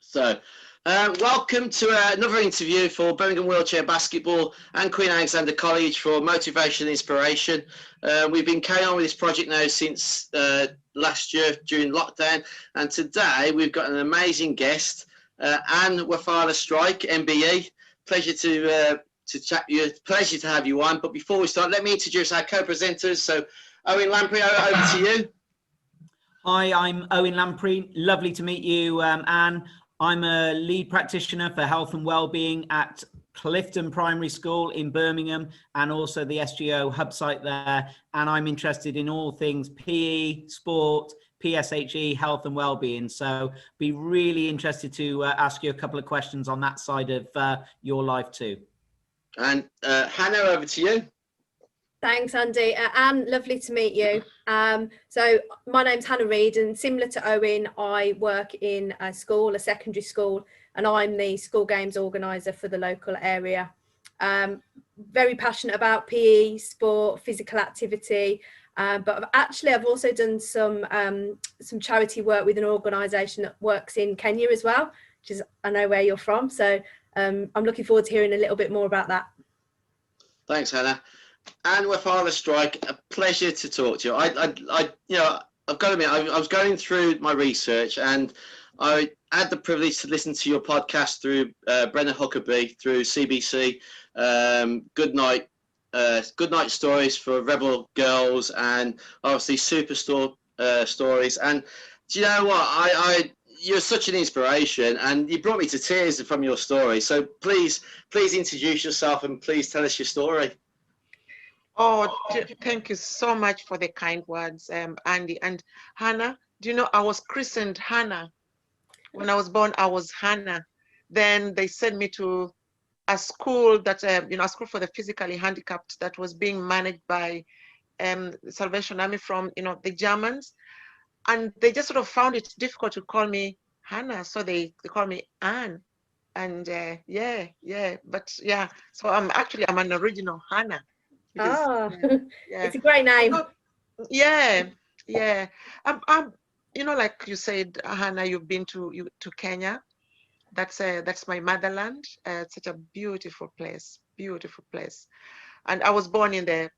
So, welcome to another interview for Birmingham Wheelchair Basketball and Queen Alexandra College for Motivation and Inspiration. We've been carrying on with this project now since last year during lockdown, and today we've got an amazing guest, Anne Wafula, MBE. Pleasure to chat you. Pleasure to have you on. But before we start, let me introduce our co-presenters. So, Owen Lamprey, over to you. Hi, I'm Owen Lamprey. Lovely to meet you, Anne. I'm a lead practitioner for health and wellbeing at Clifton Primary School in Birmingham and also the SGO hub site there. And I'm interested in all things PE, sport, PSHE, health and wellbeing. So be really interested to ask you a couple of questions on that side of your life too. And Hannah, over to you. Thanks, Andy. Anne, lovely to meet you. So my name's Hannah Reid, and similar to Owen, I work in a school, a secondary school, and I'm the school games organiser for the local area. Very passionate about PE, sport, physical activity, but I've also done some charity work with an organisation that works in Kenya as well, which is, I know where you're from. So I'm looking forward to hearing a little bit more about that. Thanks, Hannah. And Wafula, a pleasure to talk to you. I've got to admit, I was going through my research and I had the privilege to listen to your podcast through Brennan Huckabee, through CBC, Good Night Stories for Rebel Girls, and obviously Superstore Stories. And do you know what? You're such an inspiration, and you brought me to tears from your story. So please introduce yourself and please tell us your story. Oh, thank you so much for the kind words, Andy. And Hannah, do you know, I was christened Hannah. When I was born, I was Hannah. Then they sent me to a school that, a school for the physically handicapped that was being managed by Salvation Army from, the Germans. And they just sort of found it difficult to call me Hannah. So they call me Anne. And so I'm an original Hannah. Because, it's a great name. I'm like you said, Hannah, you've been to Kenya. That's my motherland. It's such a beautiful place. And I was born in the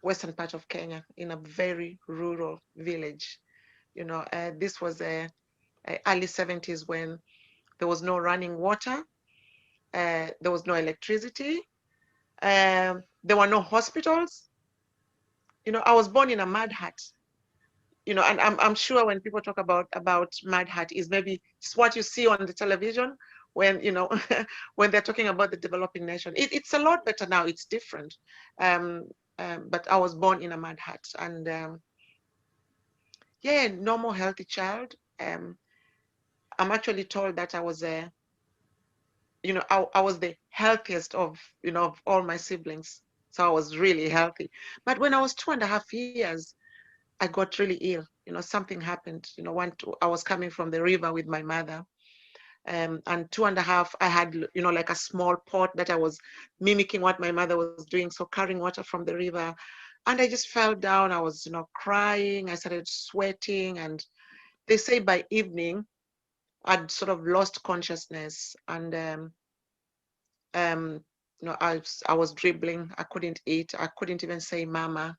western part of Kenya, in a very rural village. This was the early 70s when there was no running water, there was no electricity. There were no hospitals. I was born in a mud hut. And I'm sure when people talk about mud hut, is maybe it's what you see on the television when when they're talking about the developing nation. It's a lot better now. It's different. But I was born in a mud hut, and normal healthy child. I'm actually told that I was I was the healthiest of all my siblings. So I was really healthy. But when I was 2.5 years, I got really ill. Something happened. I was coming from the river with my mother. And 2.5, I had, like a small pot that I was mimicking what my mother was doing. So carrying water from the river. And I just fell down. I was, crying. I started sweating. And they say by evening, I'd sort of lost consciousness. And I was dribbling. I couldn't eat. I couldn't even say mama,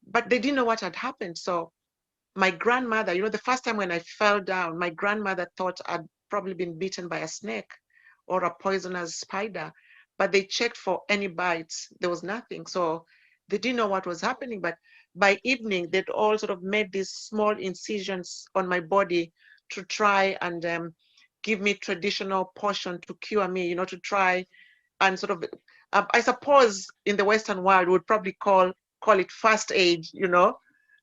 but they didn't know what had happened. So my grandmother, the first time when I fell down, my grandmother thought I'd probably been bitten by a snake or a poisonous spider, but they checked for any bites. There was nothing. So they didn't know what was happening. But by evening, they'd all sort of made these small incisions on my body to try and give me traditional potion to cure me, to try and sort of, I suppose in the Western world, would probably call it first aid,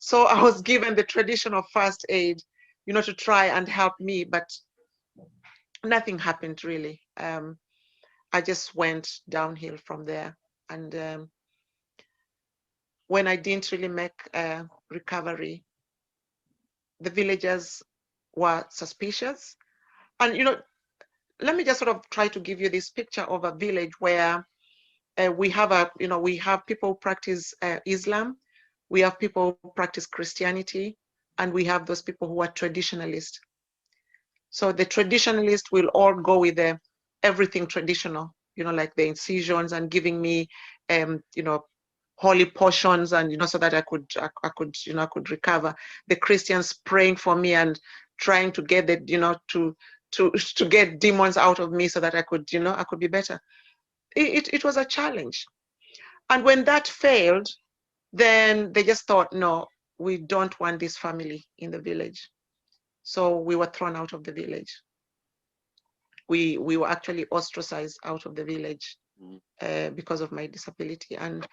So I was given the traditional first aid, to try and help me, but nothing happened really. I just went downhill from there. And when I didn't really make a recovery, the villagers were suspicious. And, let me just sort of try to give you this picture of a village where we have people who practice Islam, we have people who practice Christianity, and we have those people who are traditionalists. So the traditionalists will all go with the everything traditional, like the incisions and giving me, holy potions, and so that I could I could recover. The Christians praying for me and trying to get the to get demons out of me so that I could I could be better. It was a challenge, and when that failed, then they just thought, no, we don't want this family in the village. So we were thrown out of the village. We were actually ostracized out of the village because of my disability, and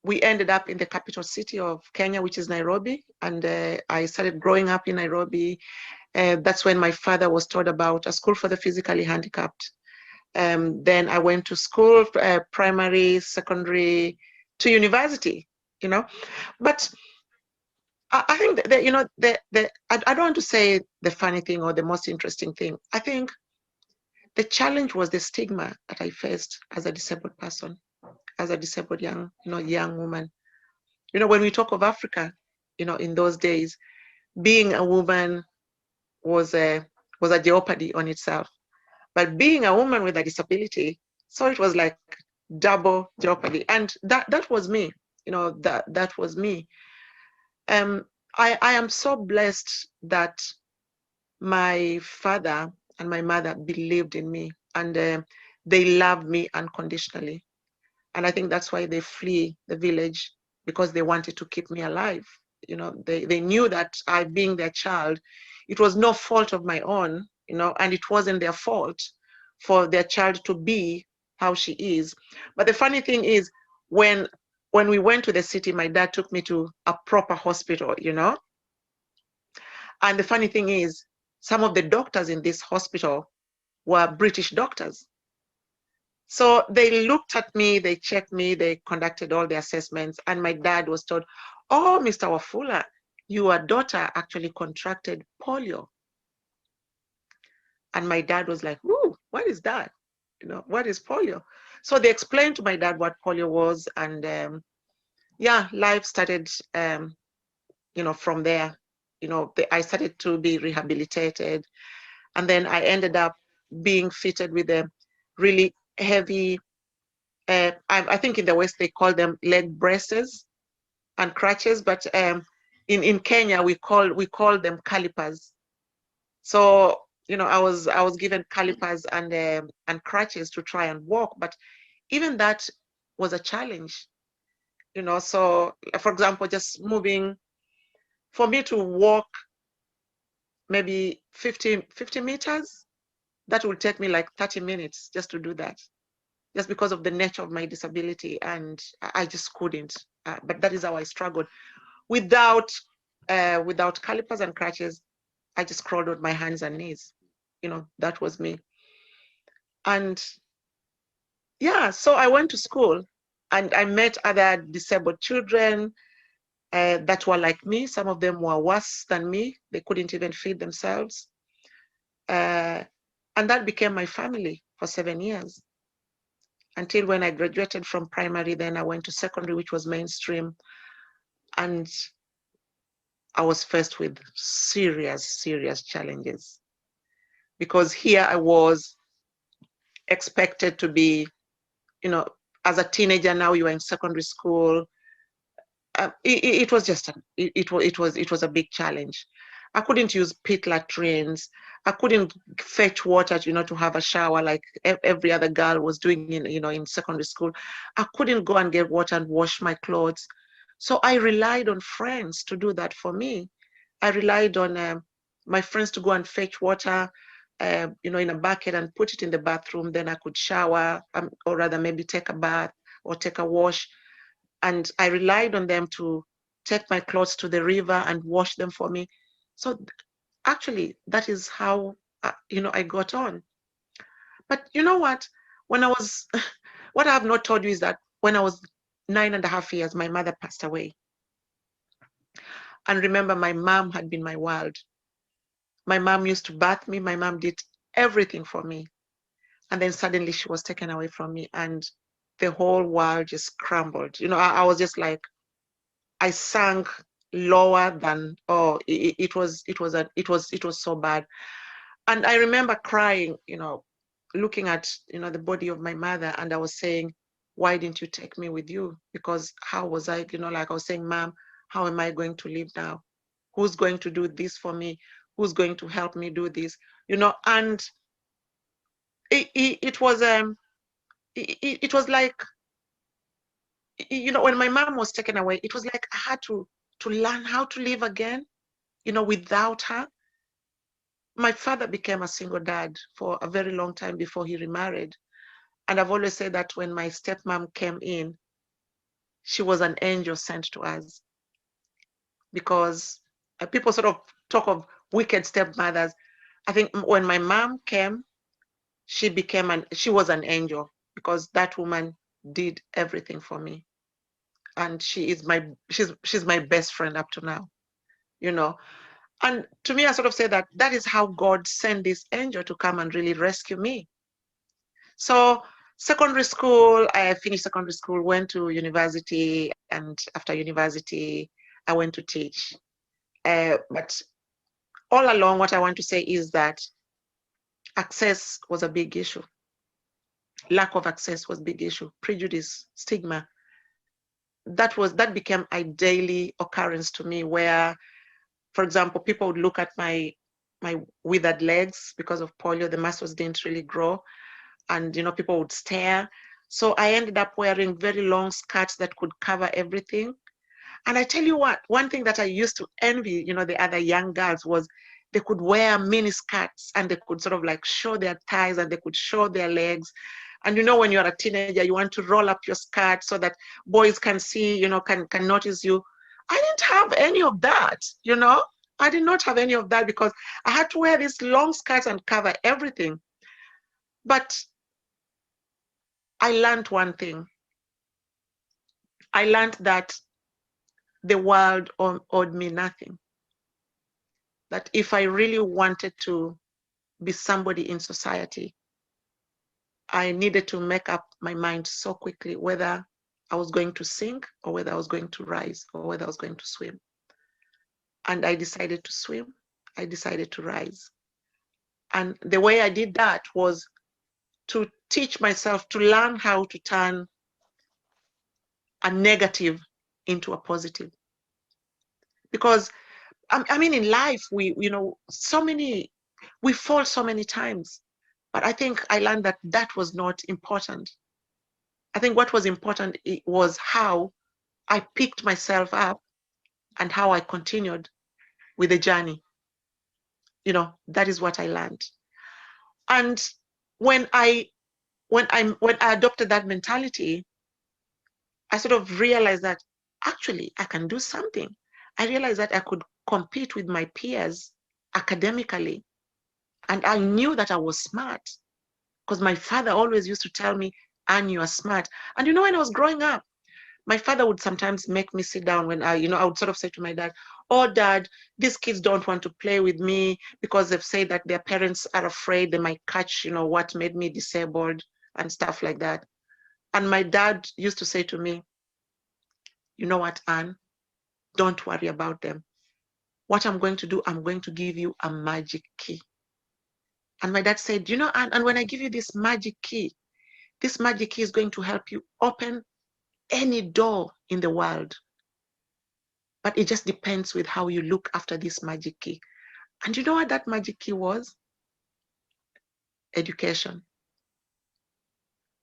we ended up in the capital city of Kenya, which is Nairobi, and I started growing up in Nairobi. That's when my father was told about a school for the physically handicapped. Then I went to school, primary, secondary, to university, But I think that, I don't want to say the funny thing or the most interesting thing. I think the challenge was the stigma that I faced as a disabled person, as a disabled young woman. When we talk of Africa, in those days, being a woman was a jeopardy on itself. But being a woman with a disability, so it was like double jeopardy. And that was me, that was me. I am so blessed that my father and my mother believed in me, and they loved me unconditionally. And I think that's why they flee the village, because they wanted to keep me alive. They knew that I, being their child, it was no fault of my own, and it wasn't their fault for their child to be how she is. But the funny thing is, when we went to the city, my dad took me to a proper hospital, And the funny thing is, some of the doctors in this hospital were British doctors. So they looked at me, they checked me, they conducted all the assessments, and my dad was told, "Oh, Mr. Wafula, your daughter actually contracted polio." And my dad was like, "Ooh, what is that? What is polio?" So they explained to my dad what polio was, and yeah, life started, from there. I started to be rehabilitated, and then I ended up being fitted with a really heavy, I think in the West they call them leg braces and crutches, but in Kenya we call them calipers. So I was given calipers and crutches to try and walk, but even that was a challenge. So for example, just moving, for me to walk maybe 50 meters, that will take me like 30 minutes just to do that, just because of the nature of my disability, and I just couldn't. But that is how I struggled. Without calipers and crutches, I just crawled on my hands and knees. That was me. And yeah, so I went to school, and I met other disabled children that were like me. Some of them were worse than me. They couldn't even feed themselves. And that became my family for 7 years. Until when I graduated from primary, then I went to secondary, which was mainstream. And I was faced with serious challenges. Because here I was expected to be, as a teenager, now you are in secondary school. It was just, it was a big challenge. I couldn't use pit latrines. I couldn't fetch water, to have a shower like every other girl was doing in secondary school. I couldn't go and get water and wash my clothes. So I relied on friends to do that for me. I relied on my friends to go and fetch water, in a bucket and put it in the bathroom. Then I could shower, or rather maybe take a bath or take a wash. And I relied on them to take my clothes to the river and wash them for me. So actually, that is how, I got on. But you know what? When I was, what I have not told you is that when I was 9.5 years, my mother passed away. And remember, my mom had been my world. My mom used to bath me. My mom did everything for me. And then suddenly she was taken away from me, and the whole world just crumbled. I was just like, I sank lower than, oh, it was so bad. And I remember crying, looking at, the body of my mother, and I was saying, why didn't you take me with you? Because how was I, like I was saying, Mom, how am I going to live now? Who's going to do this for me? Who's going to help me do this? And it was it was like, when my mom was taken away, it was like I had to learn how to live again, without her. My father became a single dad for a very long time before he remarried. And I've always said that when my stepmom came in, she was an angel sent to us. Because people sort of talk of wicked stepmothers. I think when my mom came, she was an angel, because that woman did everything for me. And she's my best friend up to now, And to me, I sort of say that is how God sent this angel to come and really rescue me. So secondary school, I finished secondary school, went to university, and after university, I went to teach. But all along, what I want to say is that access was a big issue. Lack of access was a big issue. Prejudice, stigma. That became a daily occurrence to me, where, for example, people would look at my withered legs because of polio. The muscles didn't really grow, and people would stare. So I ended up wearing very long skirts that could cover everything. And I tell you what, one thing that I used to envy, the other young girls, was they could wear mini skirts and they could sort of like show their thighs and they could show their legs. And when you're a teenager, you want to roll up your skirt so that boys can see, can notice you. I didn't have any of that, I did not have any of that, because I had to wear these long skirts and cover everything. But I learned one thing. I learned that the world owed me nothing. That if I really wanted to be somebody in society, I needed to make up my mind so quickly whether I was going to sink or whether I was going to rise or whether I was going to swim. And I decided to swim. I decided to rise. And the way I did that was to teach myself to learn how to turn a negative into a positive. Because I mean, in life, we fall so many times. But I think I learned that was not important. I think what was important was how I picked myself up and how I continued with the journey. That is what I learned. And when I adopted that mentality, I sort of realized that actually I can do something. I realized that I could compete with my peers academically. And I knew that I was smart, because my father always used to tell me, Anne, you are smart. And when I was growing up, my father would sometimes make me sit down when I would sort of say to my dad, oh, Dad, these kids don't want to play with me because they've said that their parents are afraid they might catch, what made me disabled and stuff like that. And my dad used to say to me, you know what, Anne, don't worry about them. What I'm going to do, I'm going to give you a magic key. And my dad said, Anne, and when I give you this magic key is going to help you open any door in the world. But it just depends with how you look after this magic key. And you know what that magic key was? Education.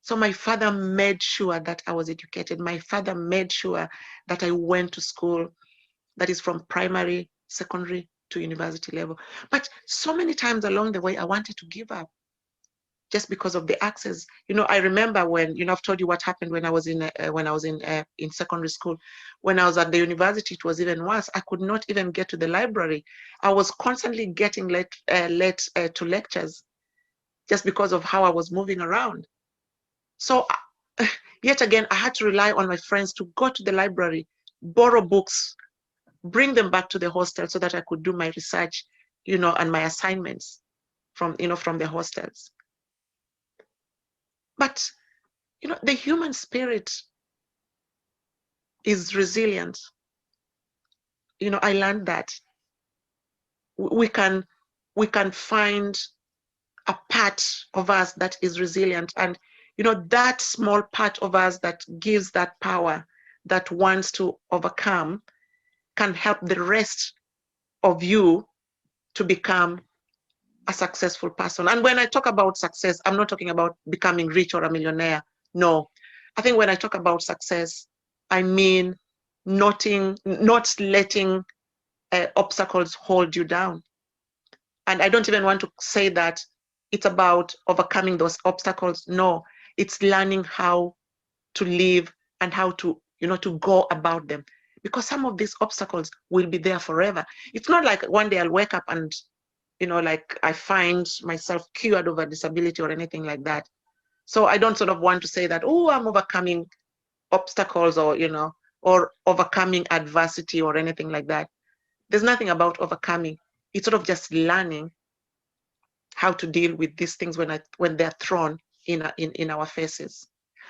So my father made sure that I was educated. My father made sure that I went to school, that is from primary, secondary to university level. But so many times along the way, I wanted to give up just because of the access. I remember when, I've told you what happened when I was in secondary school. When I was at the university, it was even worse. I could not even get to the library. I was constantly getting late to lectures just because of how I was moving around. So yet again, I had to rely on my friends to go to the library, borrow books, bring them back to the hostel so that I could do my research, and my assignments from the hostels. But, the human spirit is resilient. I learned that we can find a part of us that is resilient, and that small part of us that gives that power, that wants to overcome, can help the rest of you to become a successful person. And when I talk about success, I'm not talking about becoming rich or a millionaire. No, I think when I talk about success, I mean not letting obstacles hold you down. And I don't even want to say that it's about overcoming those obstacles. No, it's learning how to live and how to, to go about them. Because some of these obstacles will be there forever. It's not like one day I'll wake up and, like I find myself cured of a disability or anything like that. So I don't sort of want to say that, oh, I'm overcoming obstacles or, or overcoming adversity or anything like that. There's nothing about overcoming. It's sort of just learning how to deal with these things when they're thrown in our faces.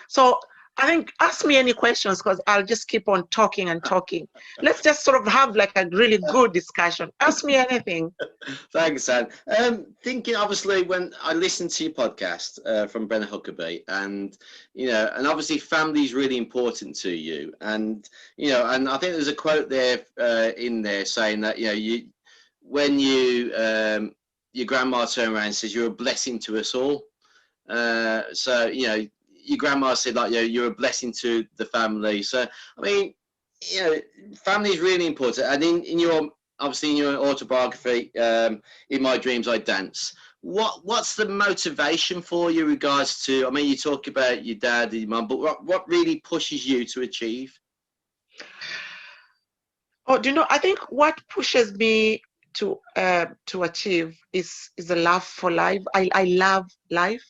So I think, ask me any questions, because I'll just keep on talking and talking. Let's just sort of have like a really good discussion. Ask me anything. Thanks, Anne. Thinking, obviously, when I listened to your podcast from Brenna Huckabee, and and obviously family is really important to you, and and I think there's a quote there in there saying that when your grandma turned around and says you're a blessing to us all. So your grandma said like you're a blessing to the family. So I mean, family is really important. And in your obviously in your autobiography, In My Dreams I Dance, what's the motivation for you regards to? I mean, you talk about your dad and your mum, but what really pushes you to achieve? Oh, I think what pushes me to achieve is a love for life. I love life,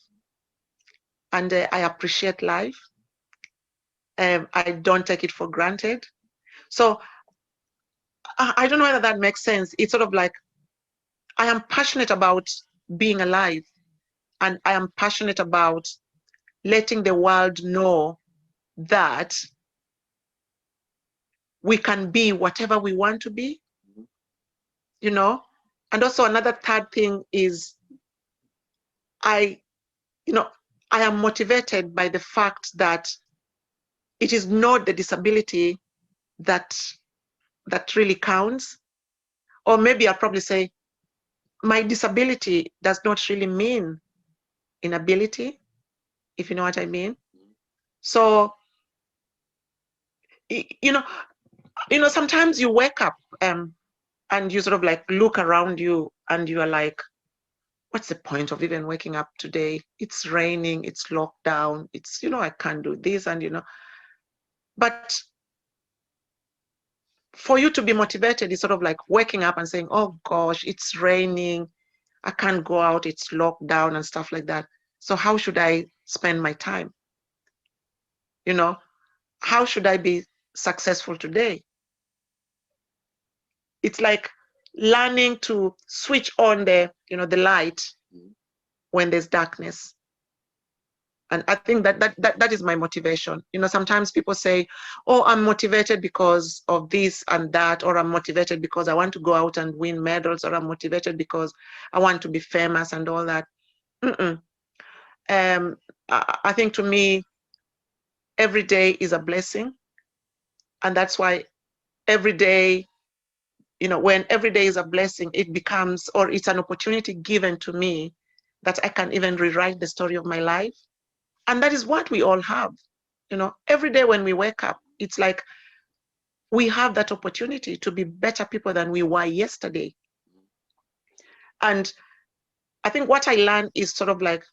and I appreciate life. I don't take it for granted. So I don't know whether that makes sense. It's sort of like I am passionate about being alive, and I am passionate about letting the world know that we can be whatever we want to be, And also another third thing is I am motivated by the fact that it is not the disability that really counts. Or maybe I'll probably say my disability does not really mean inability, if you know what I mean. So, sometimes you wake up and you sort of like look around you and you are like, what's the point of even waking up today? It's raining, it's locked down, it's, I can't do this, and but for you to be motivated is sort of like waking up and saying, oh gosh, it's raining, I can't go out, it's locked down and stuff like that. So how should I spend my time? How should I be successful today? It's like learning to switch on the light when there's darkness. And I think that is my motivation. Sometimes people say, oh, I'm motivated because of this and that, or I'm motivated because I want to go out and win medals, or I'm motivated because I want to be famous and all that. I think to me, every day is a blessing. And that's why every day, when every day is a blessing, it becomes, or it's an opportunity given to me that I can even rewrite the story of my life. And that is what we all have. Every day when we wake up, it's like we have that opportunity to be better people than we were yesterday. And I think what I learned is sort of like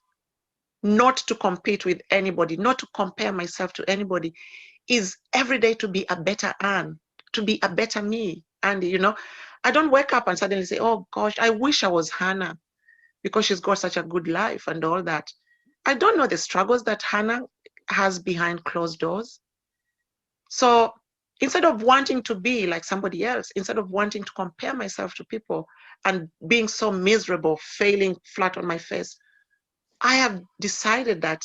not to compete with anybody, not to compare myself to anybody, is every day to be a better Anne, to be a better me. And, I don't wake up and suddenly say, oh gosh, I wish I was Hannah because she's got such a good life and all that. I don't know the struggles that Hannah has behind closed doors. So instead of wanting to be like somebody else, instead of wanting to compare myself to people and being so miserable, failing flat on my face, I have decided that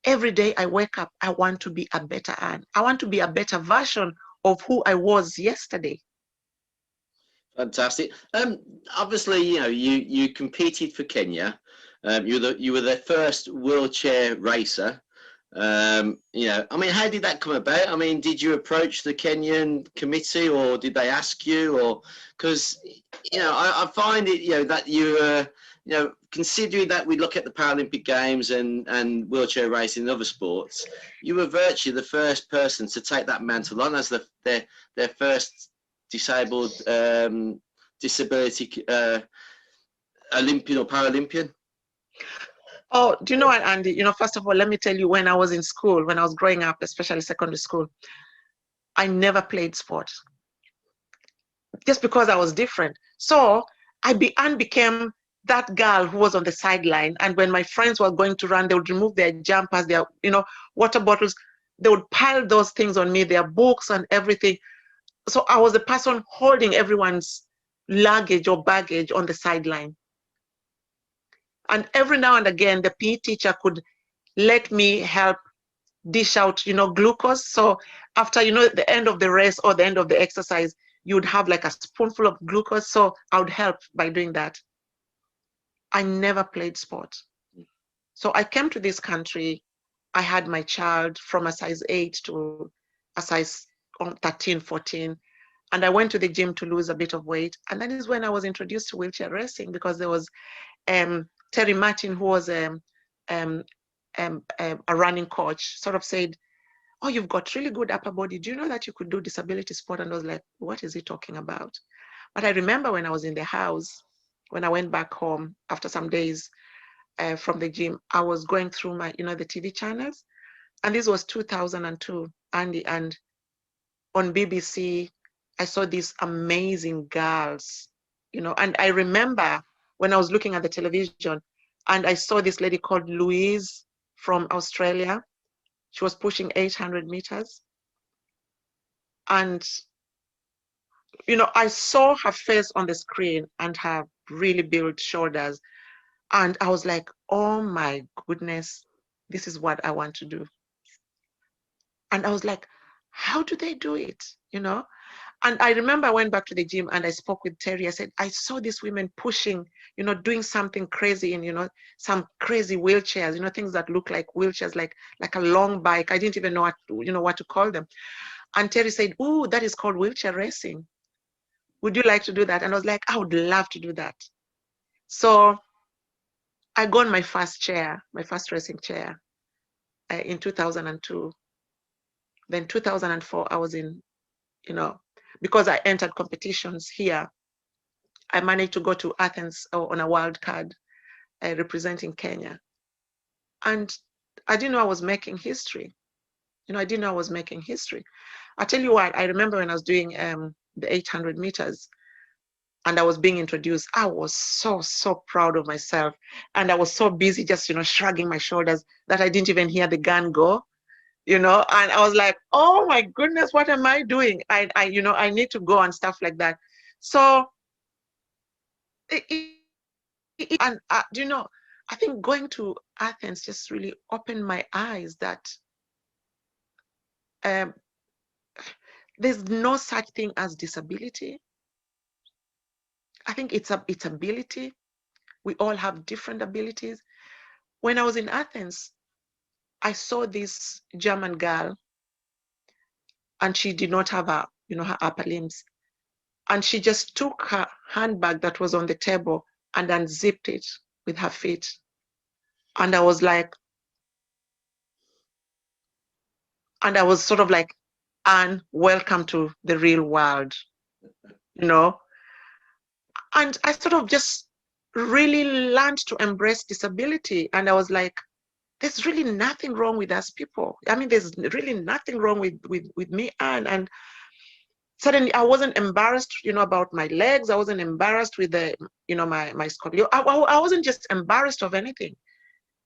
every day I wake up, I want to be a better Anne. I want to be a better version of who I was yesterday. Fantastic. Obviously, you know, you competed for Kenya. You were their first wheelchair racer. You know, I mean, how did that come about? I mean, did you approach the Kenyan committee, or did they ask you? Or because you know, I find it, you know, that you you know, considering that we look at the Paralympic Games and wheelchair racing and other sports, you were virtually the first person to take that mantle on as their first disabled disability Olympian or Paralympian. Oh, do you know what, Andy? You know, first of all, let me tell you, when I was in school, when I was growing up, especially secondary school, I never played sport just because I was different. So Anne became that girl who was on the sideline. And when my friends were going to run, they would remove their jumpers, their, you know, water bottles. They would pile those things on me, their books and everything. So I was the person holding everyone's luggage or baggage on the sideline. And every now and again, the PE teacher could let me help dish out, you know, glucose. So after, you know, the end of the race or the end of the exercise, you would have like a spoonful of glucose. So I would help by doing that. I never played sport. So I came to this country. I had my child from a size 8 to a size 13, 14. And I went to the gym to lose a bit of weight. And that is when I was introduced to wheelchair racing, because there was Terry Martin, who was a running coach, sort of said, "Oh, you've got really good upper body. Do you know that you could do disability sport?" And I was like, what is he talking about? But I remember when I was in the house, when I went back home after some days from the gym, I was going through my, you know, the TV channels. And this was 2002, Andy, and on BBC, I saw these amazing girls, you know, and I remember when I was looking at the television and I saw this lady called Louise from Australia. She was pushing 800 meters. And, you know, I saw her face on the screen and her really built shoulders. And I was like, oh my goodness, this is what I want to do. And I was like, how do they do it? You know? And I remember I went back to the gym and I spoke with Terry. I said, I saw these women pushing, you know, doing something crazy in, you know, some crazy wheelchairs, you know, things that look like wheelchairs, like a long bike. I didn't even know what, you know, what to call them. And Terry said, "Ooh, that is called wheelchair racing. Would you like to do that?" And I was like, I would love to do that. So I got my first chair, my first racing chair in 2002. Then 2004, I was in, you know, because I entered competitions here, I managed to go to Athens on a wild card representing Kenya. And I didn't know I was making history. You know, I didn't know I was making history. I tell you what, I remember when I was doing the 800 meters and I was being introduced, I was so proud of myself. And I was so busy just, you know, shrugging my shoulders that I didn't even hear the gun go, you know, and I was like, oh my goodness, what am I doing? You know, I need to go and stuff like that. So, and you know, I think going to Athens just really opened my eyes that there's no such thing as disability. I think it's ability. We all have different abilities. When I was in Athens, I saw this German girl, and she did not have her, you know, her upper limbs, and she just took her handbag that was on the table and unzipped it with her feet, and I was like, and I was sort of like, "Anne, welcome to the real world," you know. And I sort of just really learned to embrace disability. And I was like, there's really nothing wrong with us people. I mean, there's really nothing wrong with me, and suddenly I wasn't embarrassed, you know, about my legs. I wasn't embarrassed with the, you know, my scoliosis. I wasn't just embarrassed of anything,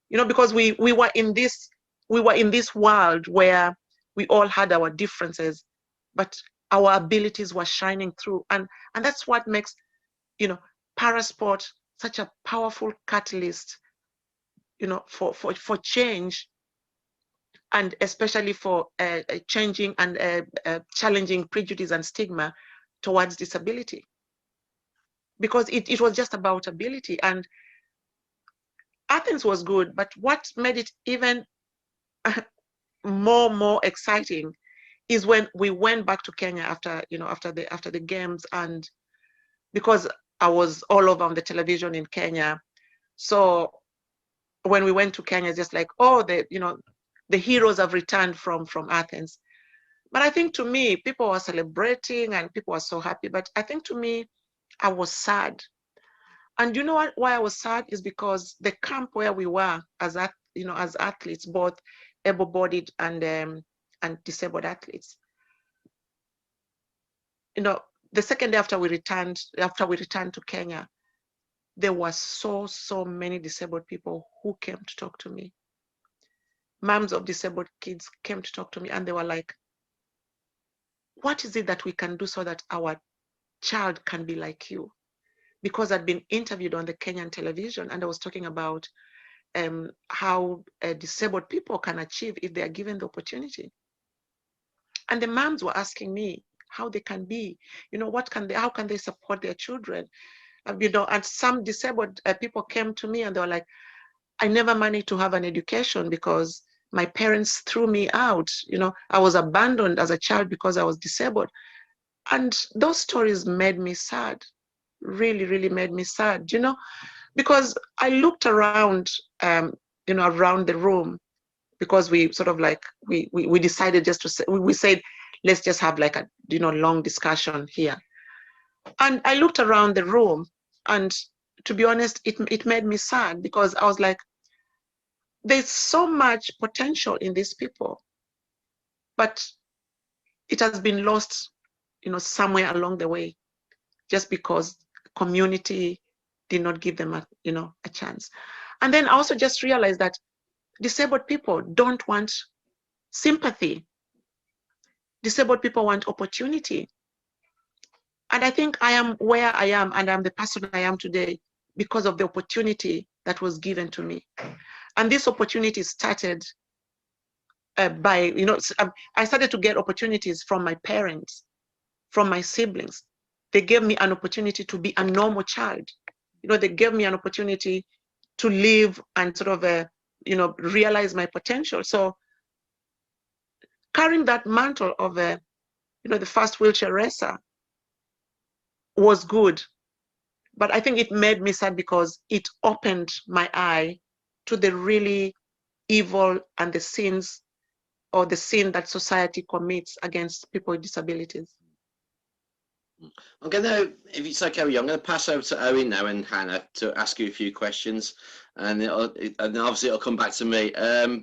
you know, because we were in this world where we all had our differences, but our abilities were shining through, and that's what makes, you know, parasport such a powerful catalyst, you know, for change, and especially for changing and challenging prejudice and stigma towards disability. because it was just about ability. And Athens was good, but what made it even more exciting is when we went back to Kenya after the games, and because I was all over on the television in Kenya. So when we went to Kenya, just like, oh, the heroes have returned from Athens. But I think to me, people were celebrating and people were so happy. But I think to me, I was sad. And you know what? Why I was sad is because the camp where we were as athletes, both able-bodied and disabled athletes. The second day after we returned to Kenya, there were so many disabled people who came to talk to me. Moms of disabled kids came to talk to me, and they were like, what is it that we can do so that our child can be like you? Because I'd been interviewed on the Kenyan television, and I was talking about how disabled people can achieve if they are given the opportunity. And the moms were asking me how they can be, how can they support their children? And some disabled people came to me and they were like, I never managed to have an education because my parents threw me out. I was abandoned as a child because I was disabled. And those stories made me sad, really, really made me sad, because I looked around, around the room, because we sort of like, we decided just to say, we said, let's just have like a, long discussion here. And I looked around the room, and to be honest, it made me sad, because I was like, there's so much potential in these people, but it has been lost, somewhere along the way, just because community did not give them a chance. And then I also just realized that disabled people don't want sympathy. Disabled people want opportunity. And I think I am where I am, and I'm the person I am today because of the opportunity that was given to me. And this opportunity started by, I started to get opportunities from my parents, from my siblings. They gave me an opportunity to be a normal child. They gave me an opportunity to live and sort of, realize my potential. So carrying that mantle of, the first wheelchair racer was good. But I think it made me sad because it opened my eye to the really evil and the sins, or the sin that society commits against people with disabilities. I'm going to, if it's okay with you, I'm going to pass over to Owen now and Hannah to ask you a few questions, and obviously it'll come back to me.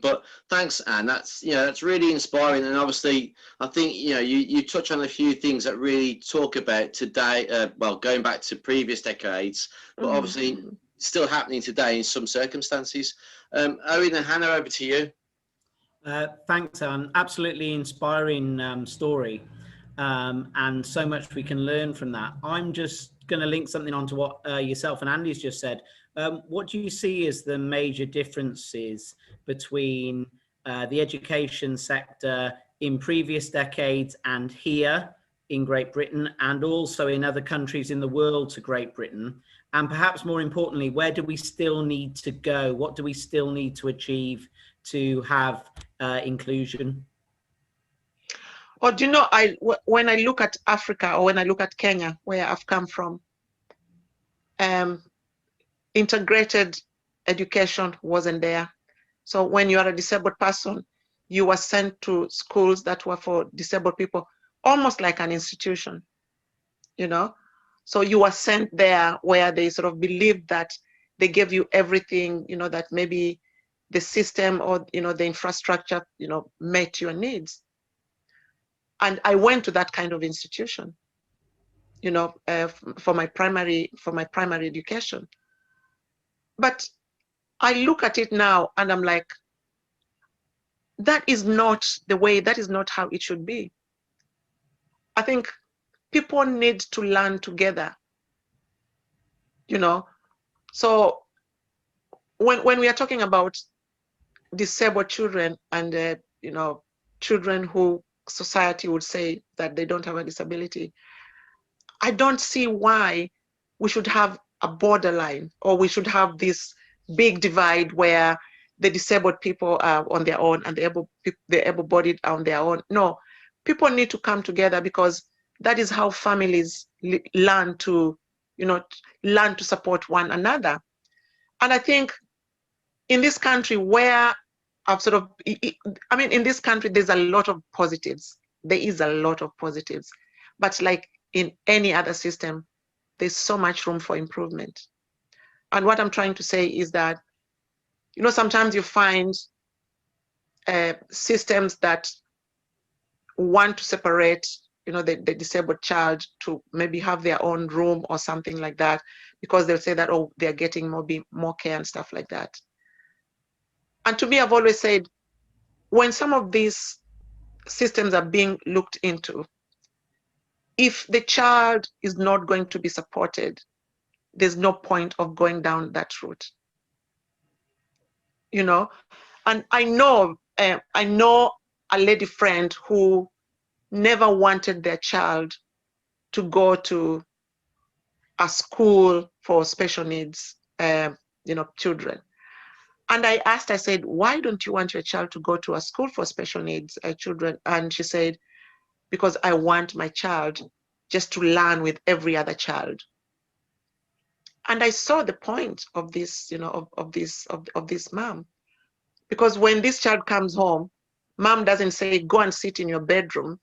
But thanks, Anne. That's really inspiring, and obviously I think you touch on a few things that really talk about today. Well, going back to previous decades, but obviously still happening today in some circumstances. Owen and Hannah, over to you. Thanks, Anne. Absolutely inspiring story. And so much we can learn from that. I'm just going to link something onto what yourself and Andy's just said. What do you see as the major differences between the education sector in previous decades and here in Great Britain, and also in other countries in the world to Great Britain? And perhaps more importantly, where do we still need to go? What do we still need to achieve to have inclusion? Or when I look at Africa, or when I look at Kenya, where I've come from, integrated education wasn't there. So when you are a disabled person, you were sent to schools that were for disabled people, almost like an institution, So you were sent there where they sort of believed that they gave you everything, that maybe the system or, the infrastructure, met your needs. And I went to that kind of institution, for my primary education. But I look at it now and I'm like, that is not the way, that is not how it should be. I think people need to learn together, So when we are talking about disabled children and, children who society would say that they don't have a disability, I don't see why we should have a borderline, or we should have this big divide where the disabled people are on their own and the able-bodied are on their own. No, people need to come together, because that is how families learn to, learn to support one another. And I think in this country where I've sort of, I mean, in this country, there's a lot of positives. There is a lot of positives. But like in any other system, there's so much room for improvement. And what I'm trying to say is that, sometimes you find systems that want to separate, the disabled child to maybe have their own room or something like that, because they'll say that, oh, they're getting more care and stuff like that. And to me, I've always said, when some of these systems are being looked into, if the child is not going to be supported, there's no point of going down that route. And I know a lady friend who never wanted their child to go to a school for special needs, children. And I asked, I said, why don't you want your child to go to a school for special needs children? And she said, because I want my child just to learn with every other child. And I saw the point of this, of this mom, because when this child comes home, mom doesn't say, go and sit in your bedroom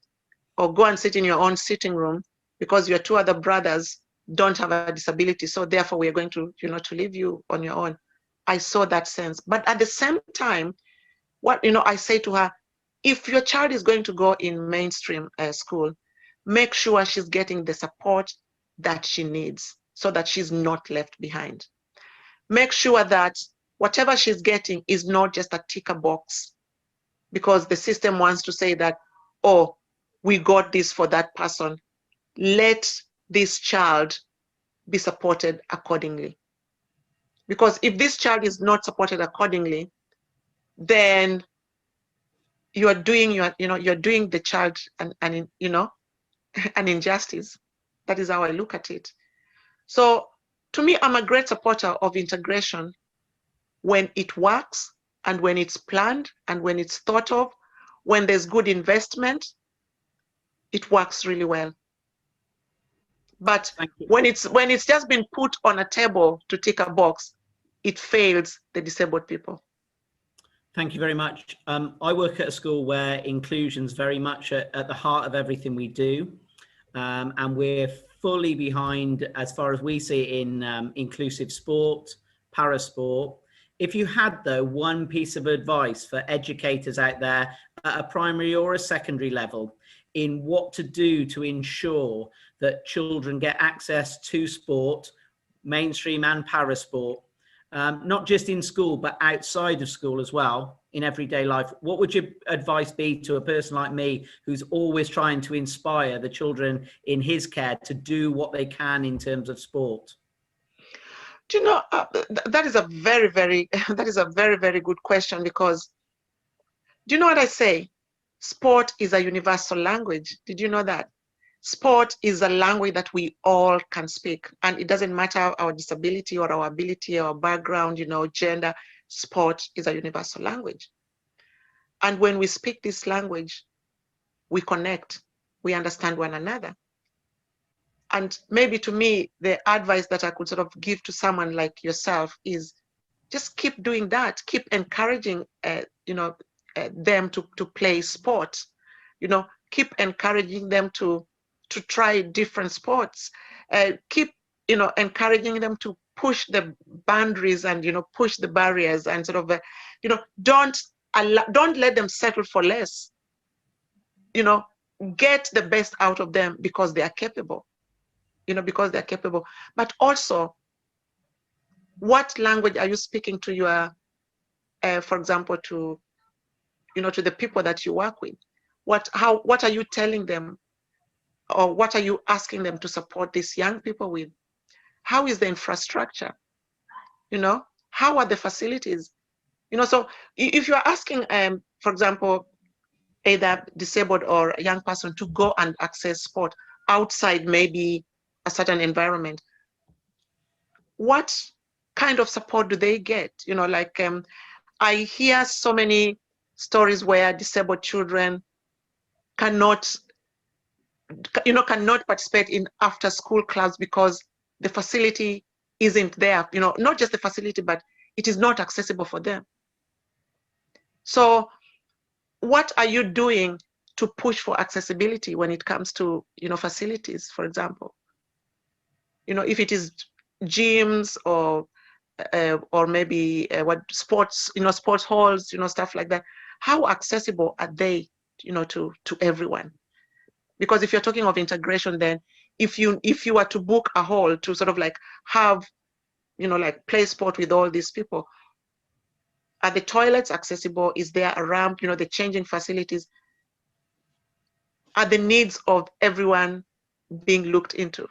or go and sit in your own sitting room because your two other brothers don't have a disability, so therefore we're going to, to leave you on your own. I saw that sense. But at the same time, what, I say to her, if your child is going to go in mainstream school, make sure she's getting the support that she needs so that she's not left behind. Make sure that whatever she's getting is not just a ticker box, because the system wants to say that, oh, we got this for that person. Let this child be supported accordingly. Because if this child is not supported accordingly, then you are doing you're doing the child an injustice. That is how I look at it. So to me, I'm a great supporter of integration when it works and when it's planned and when it's thought of, when there's good investment, it works really well. But when it's just been put on a table to tick a box, it fails the disabled people. Thank you very much. I work at a school where inclusion's very much at the heart of everything we do. And we're fully behind, as far as we see it, in inclusive sport, parasport. If you had, though, one piece of advice for educators out there at a primary or a secondary level in what to do to ensure that children get access to sport, mainstream and parasport, not just in school, but outside of school as well, in everyday life, what would your advice be to a person like me who's always trying to inspire the children in his care to do what they can in terms of sport? Do you know, that is a very, very, very good question, because do you know what I say? Sport is a universal language. Did you know that? Sport is a language that we all can speak, and it doesn't matter our disability or our ability or background, gender. Sport is a universal language. And when we speak this language, we connect, we understand one another. And maybe to me, the advice that I could sort of give to someone like yourself is just keep doing that, keep encouraging, them to play sport, keep encouraging them to try different sports, keep, encouraging them to push the boundaries and, push the barriers and sort of, don't let them settle for less, get the best out of them because they are capable, but also, what language are you speaking to your, for example, to the people that you work with? What are you telling them, or what are you asking them to support these young people with? How is the infrastructure? How are the facilities? So if you're asking, for example, either disabled or a young person to go and access sport outside maybe a certain environment, what kind of support do they get? You know, like I hear so many stories where disabled children cannot participate in after school clubs because the facility isn't there, you know, not just the facility, but it is not accessible for them. So what are you doing to push for accessibility when it comes to, you know, facilities, for example? You know, if it is gyms or maybe what sports, you know, sports halls, you know, stuff like that. How accessible are they, you know, to everyone? Because if you're talking of integration, then if you were to book a hall to sort of like have, you know, like play sport with all these people, are the toilets accessible? Is there a ramp? You know, the changing facilities? Are the needs of everyone being looked into?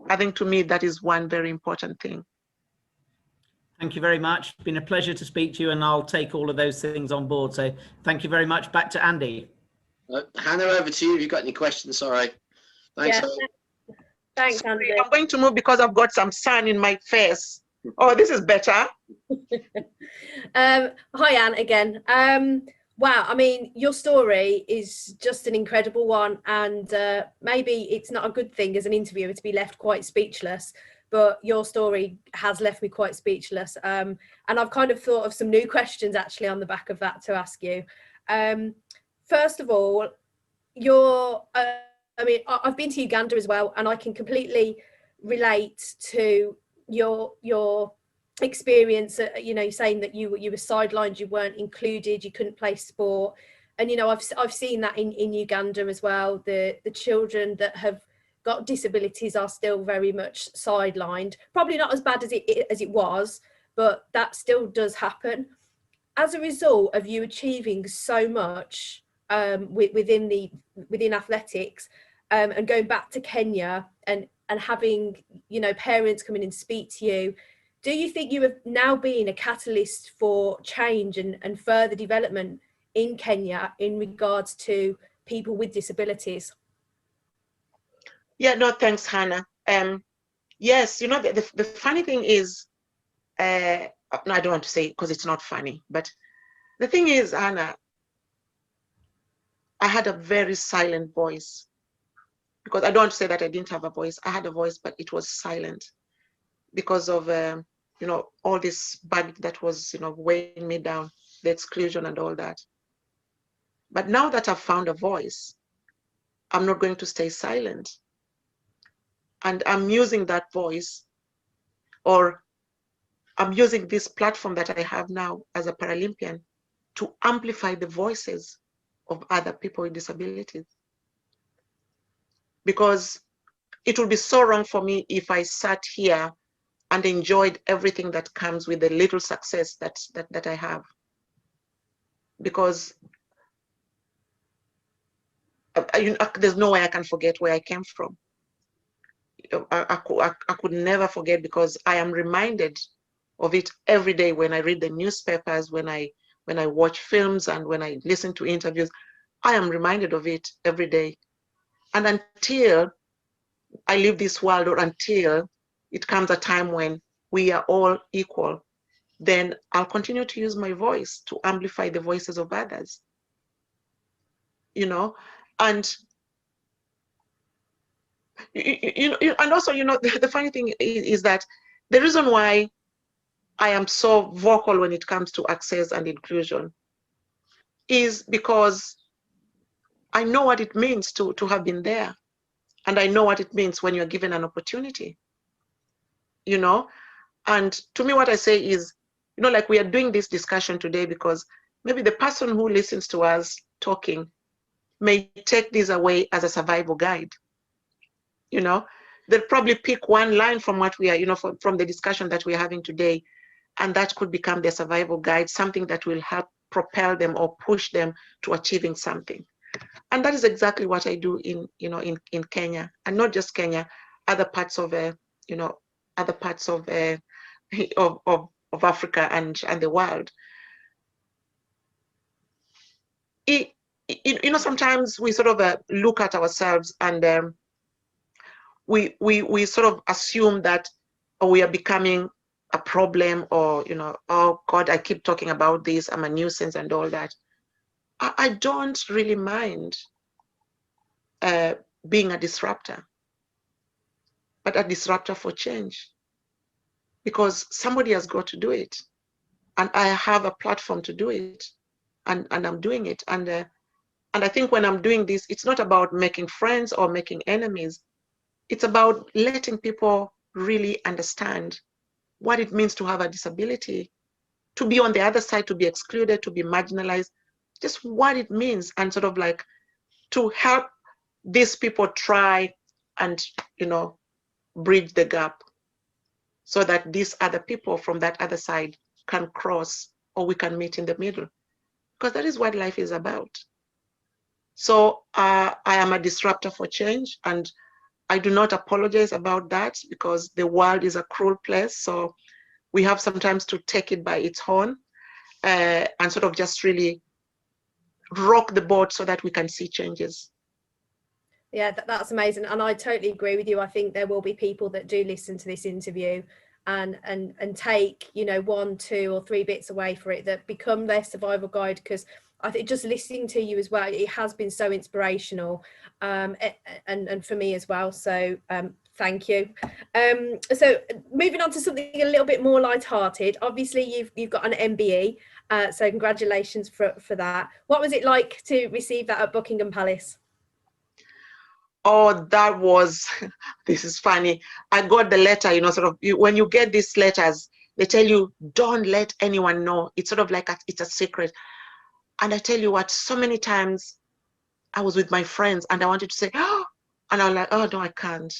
I think to me that is one very important thing. Thank you very much. It's been a pleasure to speak to you, and I'll take all of those things on board. So thank you very much. Back to Andy. Hannah, over to you. Have you got any questions? Sorry. Thanks. Yeah. Thanks, Andy. I'm going to move because I've got some sun in my face. Oh, this is better. Hi, Anne, again. Wow, I mean, your story is just an incredible one, and maybe it's not a good thing as an interviewer to be left quite speechless, but your story has left me quite speechless. And I've kind of thought of some new questions actually on the back of that to ask you. First of all, I mean, I've been to Uganda as well, and I can completely relate to your experience. You know, saying that you were sidelined, you weren't included, you couldn't play sport, and you know, I've seen that in Uganda as well. The children that have got disabilities are still very much sidelined. Probably not as bad as it was, but that still does happen. As a result of you achieving so much within athletics, and going back to Kenya and having, you know, parents come in and speak to you, do you think you have now been a catalyst for change and further development in Kenya in regards to people with disabilities? Yeah, no, thanks, Hannah. Yes, you know, the funny thing is, no, I don't want to say it because it's not funny, but the thing is, Hannah, I had a very silent voice, because I don't want to say that I didn't have a voice. I had a voice, but it was silent because of, you know, all this baggage that was, you know, weighing me down, the exclusion and all that. But now that I've found a voice, I'm not going to stay silent. And I'm using that voice, or I'm using this platform that I have now as a Paralympian to amplify the voices of other people with disabilities. Because it would be so wrong for me if I sat here and enjoyed everything that comes with the little success that I have. Because there's no way I can forget where I came from. I could never forget, because I am reminded of it every day when I read the newspapers, when I watch films, and when I listen to interviews. I am reminded of it every day. And until I leave this world, or until it comes a time when we are all equal, then I'll continue to use my voice to amplify the voices of others. You know, and and also, you know, the funny thing is that the reason why I am so vocal when it comes to access and inclusion is because I know what it means to have been there. And I know what it means when you're given an opportunity, you know. And to me, what I say is, you know, like we are doing this discussion today because maybe the person who listens to us talking may take this away as a survival guide. You know, they'll probably pick one line from what we are, you know, from the discussion that we're having today, and that could become their survival guide, something that will help propel them or push them to achieving something. And that is exactly what I do in Kenya, and not just Kenya, other parts of you know, other parts of Africa and the world. You know, sometimes we sort of look at ourselves and we sort of assume that we are becoming a problem, or, you know, oh God, I keep talking about this, I'm a nuisance and all that. I don't really mind being a disruptor, but a disruptor for change, because somebody has got to do it. And I have a platform to do it, and I'm doing it. And I think when I'm doing this, it's not about making friends or making enemies. It's about letting people really understand what it means to have a disability, to be on the other side, to be excluded, to be marginalized, just what it means, and sort of like to help these people try and, you know, bridge the gap so that these other people from that other side can cross, or we can meet in the middle, because that is what life is about. So I am a disruptor for change, and I do not apologize about that, because the world is a cruel place. So we have sometimes to take it by its horn and sort of just really rock the boat so that we can see changes. Yeah, that's amazing. And I totally agree with you. I think there will be people that do listen to this interview and take, you know, 1, 2 or 3 bits away for it that become their survival guide, because I think just listening to you as well, it has been so inspirational, and for me as well. So thank you. So moving on to something a little bit more lighthearted. Obviously, you've got an MBE, so congratulations for that. What was it like to receive that at Buckingham Palace? Oh, that was, this is funny. I got the letter, you know, sort of, when you get these letters, they tell you, don't let anyone know. It's sort of like it's a secret. And I tell you what, so many times I was with my friends and I wanted to say, oh, and I was like, oh, no, I can't.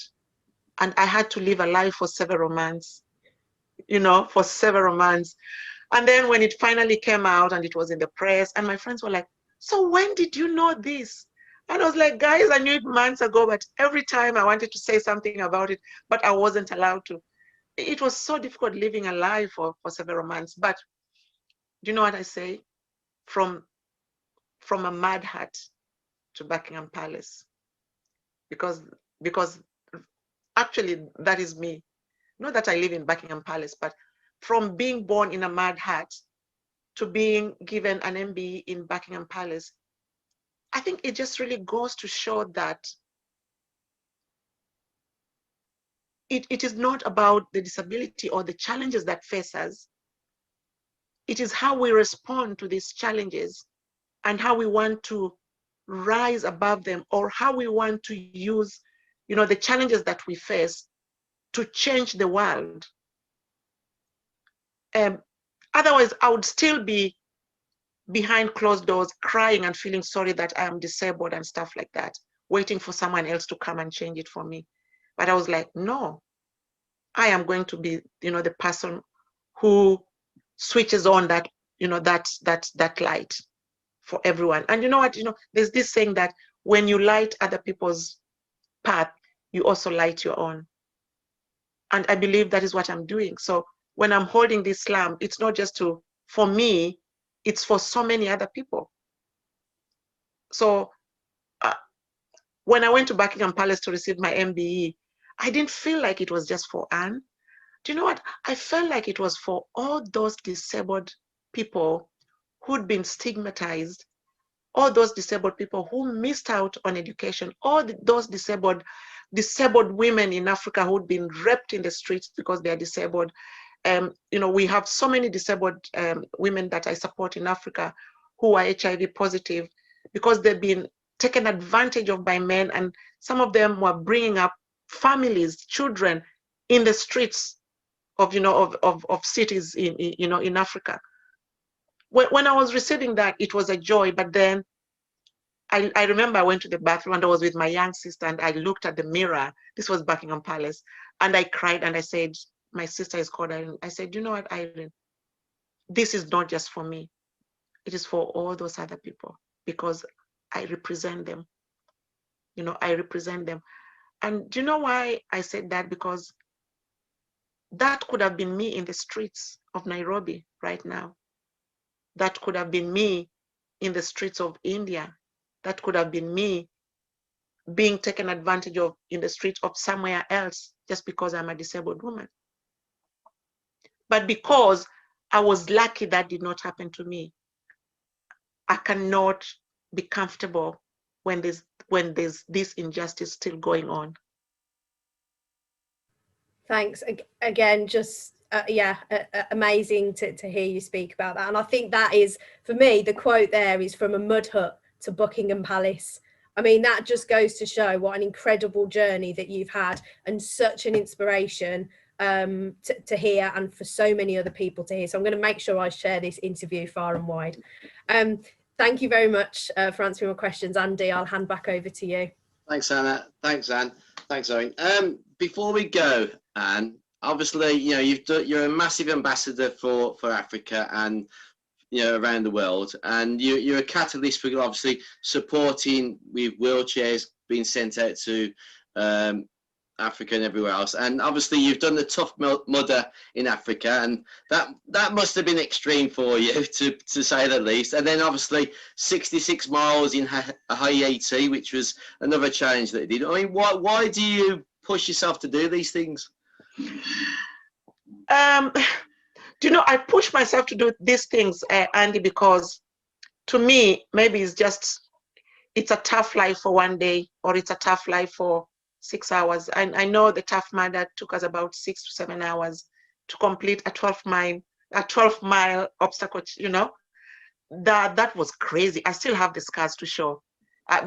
And I had to live a life for several months, you know, for several months. And then when it finally came out and it was in the press, and my friends were like, so when did you know this? And I was like, guys, I knew it months ago, but every time I wanted to say something about it, but I wasn't allowed to. It was so difficult living a life for several months. But do you know what I say? From a Mad Hat to Buckingham Palace, because actually that is me. Not that I live in Buckingham Palace, but from being born in a Mad Hat to being given an MBE in Buckingham Palace, I think it just really goes to show that it is not about the disability or the challenges that face us. It is how we respond to these challenges and how we want to rise above them, or how we want to use, you know, the challenges that we face to change the world. Otherwise, I would still be behind closed doors, crying and feeling sorry that I am disabled and stuff like that, waiting for someone else to come and change it for me. But I was like, no, I am going to be, you know, the person who switches on that, you know, that light for everyone. And you know what, you know, there's this saying that when you light other people's path, you also light your own. And I believe that is what I'm doing. So when I'm holding this slam, it's not just for me, it's for so many other people. So when I went to Buckingham Palace to receive my MBE, I didn't feel like it was just for Anne. Do you know what? I felt like it was for all those disabled people who'd been stigmatized, all those disabled people who missed out on education, all those disabled women in Africa who'd been raped in the streets because they are disabled. You know, we have so many disabled women that I support in Africa who are HIV positive because they've been taken advantage of by men, and some of them were bringing up families, children in the streets of, you know, of cities in, you know, in Africa. When I was receiving that, it was a joy. But then I remember I went to the bathroom and I was with my young sister and I looked at the mirror. This was Buckingham Palace. And I cried and I said, my sister is called Irene. I said, you know what, Irene, this is not just for me. It is for all those other people, because I represent them. You know, I represent them. And do you know why I said that? Because that could have been me in the streets of Nairobi right now. That could have been me in the streets of India. That could have been me being taken advantage of in the streets of somewhere else just because I'm a disabled woman. But because I was lucky that did not happen to me, I cannot be comfortable when there's this injustice still going on. Thanks again. Just amazing to hear you speak about that. And I think that is, for me, the quote there is from a mud hut to Buckingham Palace. I mean, that just goes to show what an incredible journey that you've had, and such an inspiration to hear, and for so many other people to hear. So I'm going to make sure I share this interview far and wide. Thank you very much for answering my questions. Andy, I'll hand back over to you. Thanks, Anna. Thanks, Anne. Thanks, Owen. Before we go, Anne, obviously, you're a massive ambassador for Africa and around the world, and you're a catalyst for obviously supporting with wheelchairs being sent out to Africa and everywhere else. And obviously you've done the Tough Mudder in Africa, and that must have been extreme for you to say the least. And then obviously 66 miles in Haiti, which was another challenge that you did. I mean, why do you push yourself to do these things? I push myself to do these things, Andy, because to me, maybe it's a tough life for one day, or it's a tough life for 6 hours. And I know the Tough Mudder took us about 6 to 7 hours to complete a 12-mile obstacle. That was crazy. I still have the scars to show.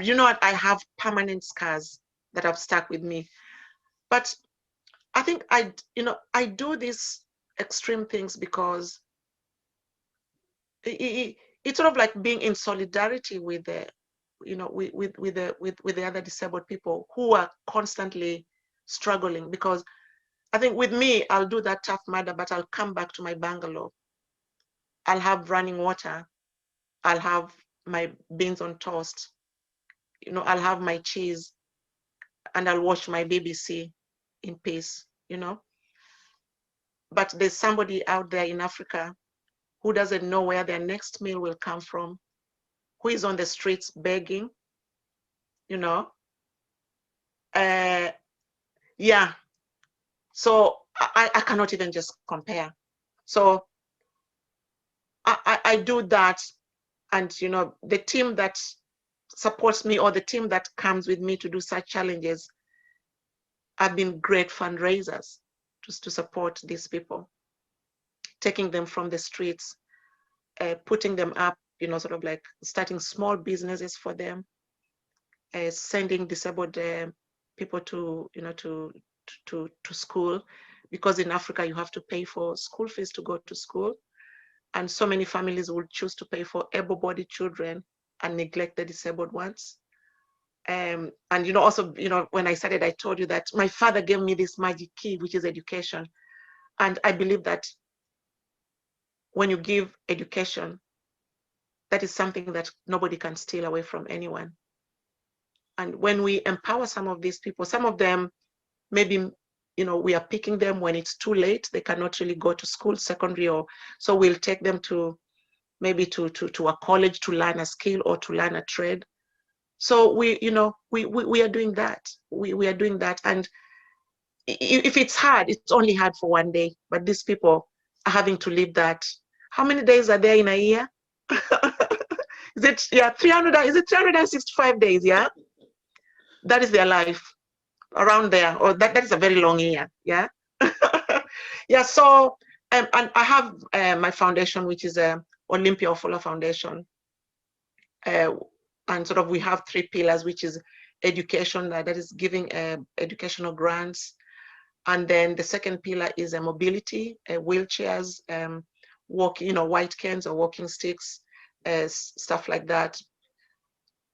You know what? I have permanent scars that have stuck with me. But I think I do these extreme things because it's sort of like being in solidarity with the with the other disabled people who are constantly struggling. Because I think with me, I'll do that Tough Mudder, but I'll come back to my bungalow. I'll have running water. I'll have my beans on toast. I'll have my cheese, and I'll watch my BBC in peace. But there's somebody out there in Africa who doesn't know where their next meal will come from, who is on the streets begging, yeah. So I cannot even just compare. So I do that, and the team that supports me, or the team that comes with me to do such challenges, have been great fundraisers to support these people, taking them from the streets, putting them up, sort of like starting small businesses for them, sending disabled people to school, because in Africa you have to pay for school fees to go to school, and so many families will choose to pay for able-bodied children and neglect the disabled ones. And also, when I started, I told you that my father gave me this magic key, which is education. And I believe that when you give education, that is something that nobody can steal away from anyone. And when we empower some of these people, some of them, maybe, we are picking them when it's too late. They cannot really go to school, secondary, so we'll take them to maybe to a college to learn a skill or to learn a trade. So we are doing that. We are doing that. And if it's hard, it's only hard for one day. But these people are having to live that. How many days are there in a year? Is it 300? Is it 365 days? Yeah, that is their life around there. Or that is a very long year. Yeah, yeah. So and I have my foundation, which is Olympia Wafula Foundation. And sort of we have 3 pillars, which is education, that is giving educational grants. And then the second pillar is mobility, wheelchairs, walking, white canes or walking sticks, stuff like that.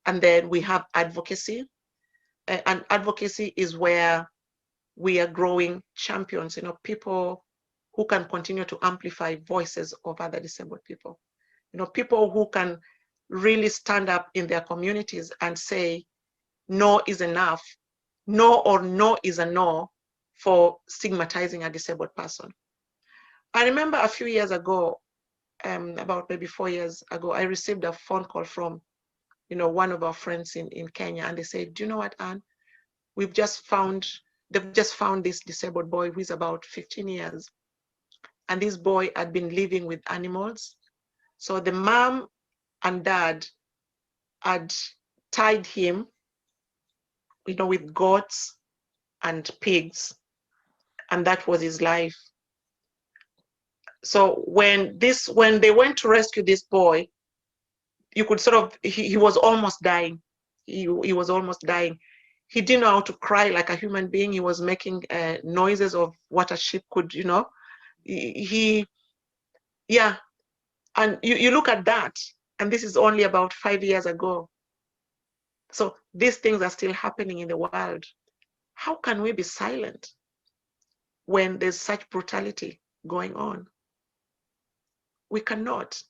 And then we have advocacy. And advocacy is where we are growing champions, people who can continue to amplify voices of other disabled people. People who can really stand up in their communities and say, no is enough. No, or no is a no for stigmatizing a disabled person. I remember a few years ago, about maybe 4 years ago, I received a phone call from, one of our friends in Kenya, and they said, do you know what, Anne? They've just found this disabled boy who is about 15 years. and this boy had been living with animals. So the mom and dad had tied him, with goats and pigs, and that was his life. So when they went to rescue this boy, you could sort of, he was almost dying. He was almost dying. He didn't know how to cry like a human being. He was making noises of what a sheep could, yeah. And you look at that, and this is only about 5 years ago. So these things are still happening in the world. How can we be silent when there's such brutality going on? We cannot.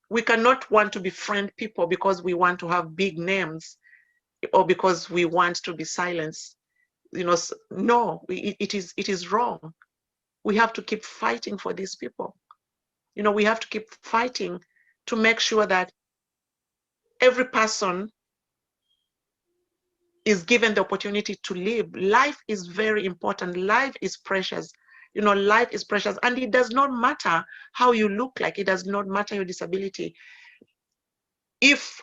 We cannot want to befriend people because we want to have big names or because we want to be silenced. No, it is wrong. We have to keep fighting for these people. We have to keep fighting to make sure that every person is given the opportunity to live. Life is very important. Life is precious. Life is precious, and it does not matter how you look like. It does not matter your disability. If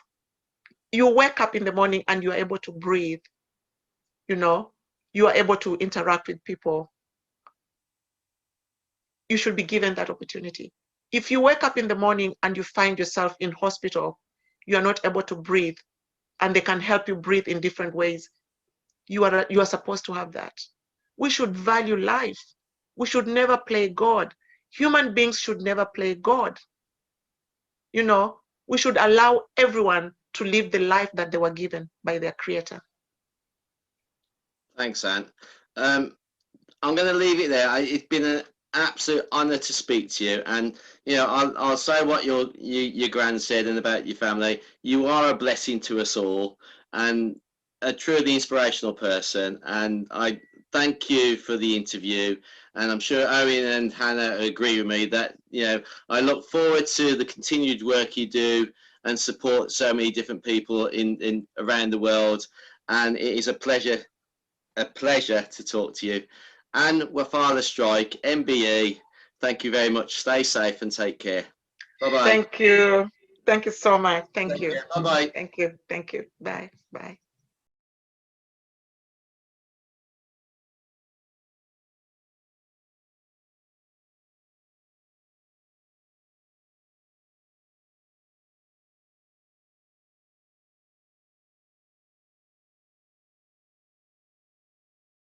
you wake up in the morning and you are able to breathe, you are able to interact with people, you should be given that opportunity. If you wake up in the morning and you find yourself in hospital, you are not able to breathe, and they can help you breathe in different ways, you are supposed to have that. We should value life. We should never play God. Human beings should never play God. We should allow everyone to live the life that they were given by their creator. Thanks, Anne. I'm going to leave it there. It's been an absolute honour to speak to you, and I'll say what your gran said and about your family. You are a blessing to us all, and a truly inspirational person. And I thank you for the interview. And I'm sure Owen and Hannah agree with me that I look forward to the continued work you do and support so many different people in around the world. And it is a pleasure to talk to you. And Wafula Strike, MBE, thank you very much. Stay safe and take care. Bye-bye. Thank you. Thank you so much. Thank you. Bye-bye. Thank you. Thank you. Bye. Bye.